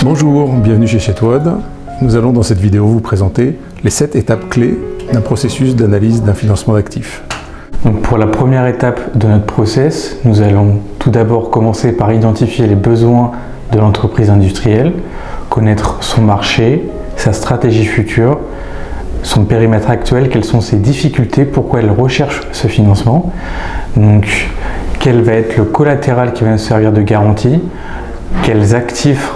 Bonjour, bienvenue chez Chatwood. Nous allons dans cette vidéo vous présenter les 7 étapes clés d'un processus d'analyse d'un financement d'actifs. Donc pour la première étape de notre process, nous allons tout d'abord commencer par identifier les besoins de l'entreprise industrielle, connaître son marché, sa stratégie future, son périmètre actuel, quelles sont ses difficultés, pourquoi elle recherche ce financement, donc quel va être le collatéral qui va nous servir de garantie, quels actifs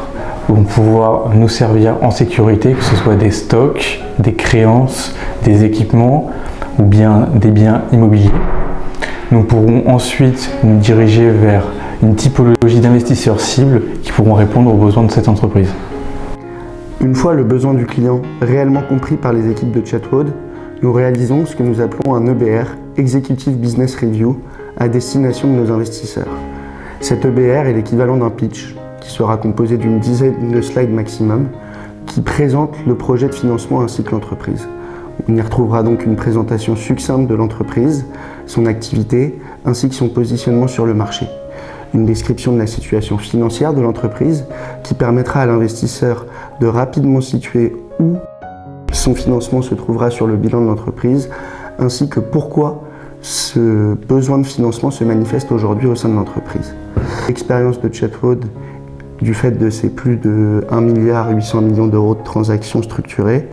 vont pouvoir nous servir en sécurité, que ce soit des stocks, des créances, des équipements ou bien des biens immobiliers. Nous pourrons ensuite nous diriger vers une typologie d'investisseurs cibles qui pourront répondre aux besoins de cette entreprise. Une fois le besoin du client réellement compris par les équipes de Chatwood, nous réalisons ce que nous appelons un EBR, Executive Business Review, à destination de nos investisseurs. Cet EBR est l'équivalent d'un pitch, qui sera composé d'une dizaine de slides maximum, qui présente le projet de financement ainsi que l'entreprise. On y retrouvera donc une présentation succincte de l'entreprise, son activité, ainsi que son positionnement sur le marché. Une description de la situation financière de l'entreprise qui permettra à l'investisseur de rapidement situer où son financement se trouvera sur le bilan de l'entreprise, ainsi que pourquoi ce besoin de financement se manifeste aujourd'hui au sein de l'entreprise. L'expérience de Chatwood, du fait de ces plus de 1,8 milliard d'euros de transactions structurées,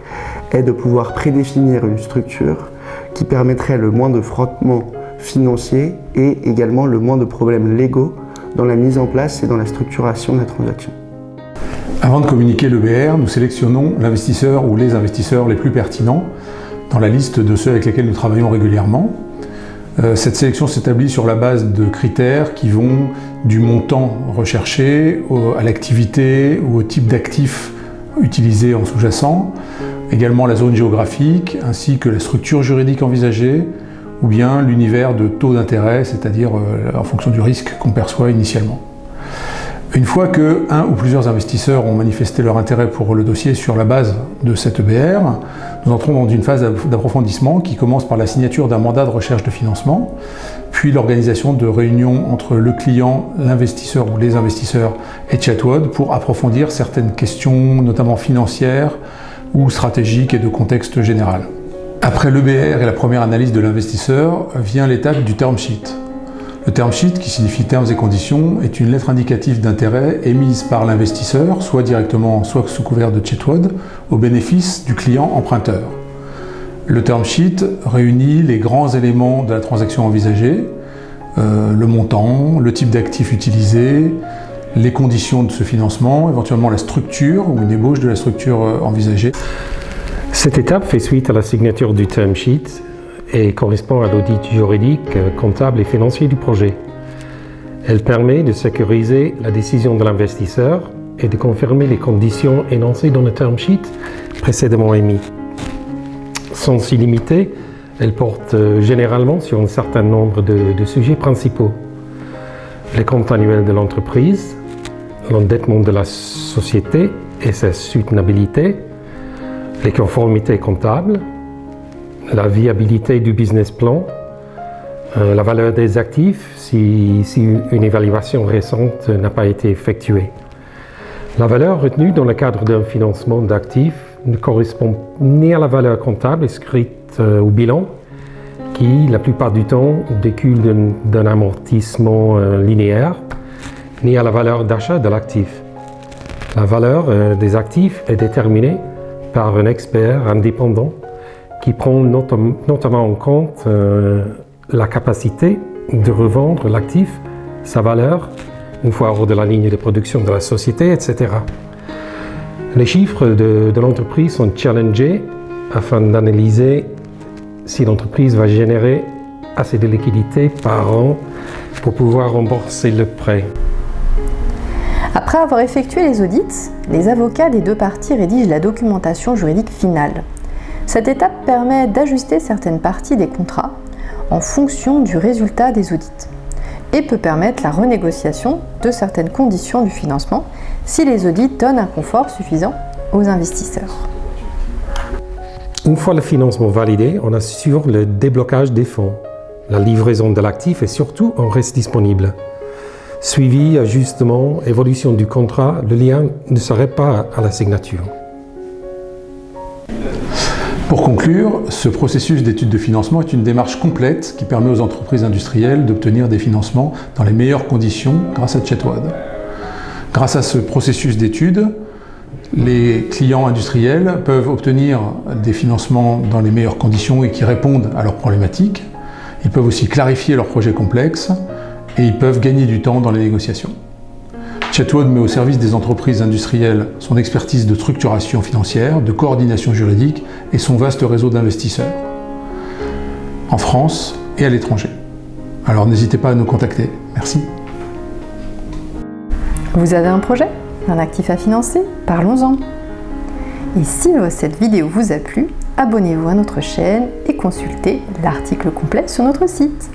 est de pouvoir prédéfinir une structure qui permettrait le moins de frottements financiers et également le moins de problèmes légaux dans la mise en place et dans la structuration de la transaction. Avant de communiquer l'EBR, nous sélectionnons l'investisseur ou les investisseurs les plus pertinents dans la liste de ceux avec lesquels nous travaillons régulièrement. Cette sélection s'établit sur la base de critères qui vont du montant recherché à l'activité ou au type d'actifs utilisé en sous-jacent, également la zone géographique ainsi que la structure juridique envisagée ou bien l'univers de taux d'intérêt, c'est-à-dire en fonction du risque qu'on perçoit initialement. Une fois que un ou plusieurs investisseurs ont manifesté leur intérêt pour le dossier sur la base de cette EBR, nous entrons dans une phase d'approfondissement qui commence par la signature d'un mandat de recherche de financement, puis l'organisation de réunions entre le client, l'investisseur ou les investisseurs et Chatwood pour approfondir certaines questions, notamment financières ou stratégiques et de contexte général. Après l'EBR et la première analyse de l'investisseur, vient l'étape du term sheet. Le term sheet, qui signifie termes et conditions, est une lettre indicative d'intérêt émise par l'investisseur, soit directement, soit sous couvert de Chatwood, au bénéfice du client emprunteur. Le term sheet réunit les grands éléments de la transaction envisagée, le montant, le type d'actif utilisé, les conditions de ce financement, éventuellement la structure ou une ébauche de la structure envisagée. Cette étape fait suite à la signature du term sheet et correspond à l'audit juridique, comptable et financier du projet. Elle permet de sécuriser la décision de l'investisseur et de confirmer les conditions énoncées dans le term sheet précédemment émis. Sans illimité, elle porte généralement sur un certain nombre de sujets principaux. Les comptes annuels de l'entreprise, l'endettement de la société et sa soutenabilité, les conformités comptables, la viabilité du business plan, la valeur des actifs si une évaluation récente n'a pas été effectuée. La valeur retenue dans le cadre d'un financement d'actifs ne correspond ni à la valeur comptable inscrite au bilan, qui la plupart du temps découle d'un amortissement linéaire, ni à la valeur d'achat de l'actif. La valeur des actifs est déterminée par un expert indépendant qui prend notamment en compte la capacité de revendre l'actif, sa valeur, une fois hors de la ligne de production de la société, etc. Les chiffres de l'entreprise sont challengés afin d'analyser si l'entreprise va générer assez de liquidités par an pour pouvoir rembourser le prêt. Après avoir effectué les audits, les avocats des deux parties rédigent la documentation juridique finale. Cette étape permet d'ajuster certaines parties des contrats en fonction du résultat des audits et peut permettre la renégociation de certaines conditions du financement si les audits donnent un confort suffisant aux investisseurs. Une fois le financement validé, on assure le déblocage des fonds. la livraison de l'actif et surtout on reste disponible. Suivi, ajustement, évolution du contrat, le lien ne s'arrête pas à la signature. Pour conclure, ce processus d'étude de financement est une démarche complète qui permet aux entreprises industrielles d'obtenir des financements dans les meilleures conditions grâce à Chatwood. Grâce à ce processus d'étude, les clients industriels peuvent obtenir des financements dans les meilleures conditions et qui répondent à leurs problématiques. Ils peuvent aussi clarifier leurs projets complexes et ils peuvent gagner du temps dans les négociations. Chatwood met au service des entreprises industrielles son expertise de structuration financière, de coordination juridique et son vaste réseau d'investisseurs, en France et à l'étranger. Alors n'hésitez pas à nous contacter. Merci. Vous avez un projet? Un actif à financer? Parlons-en. Et si cette vidéo vous a plu, abonnez-vous à notre chaîne et consultez l'article complet sur notre site.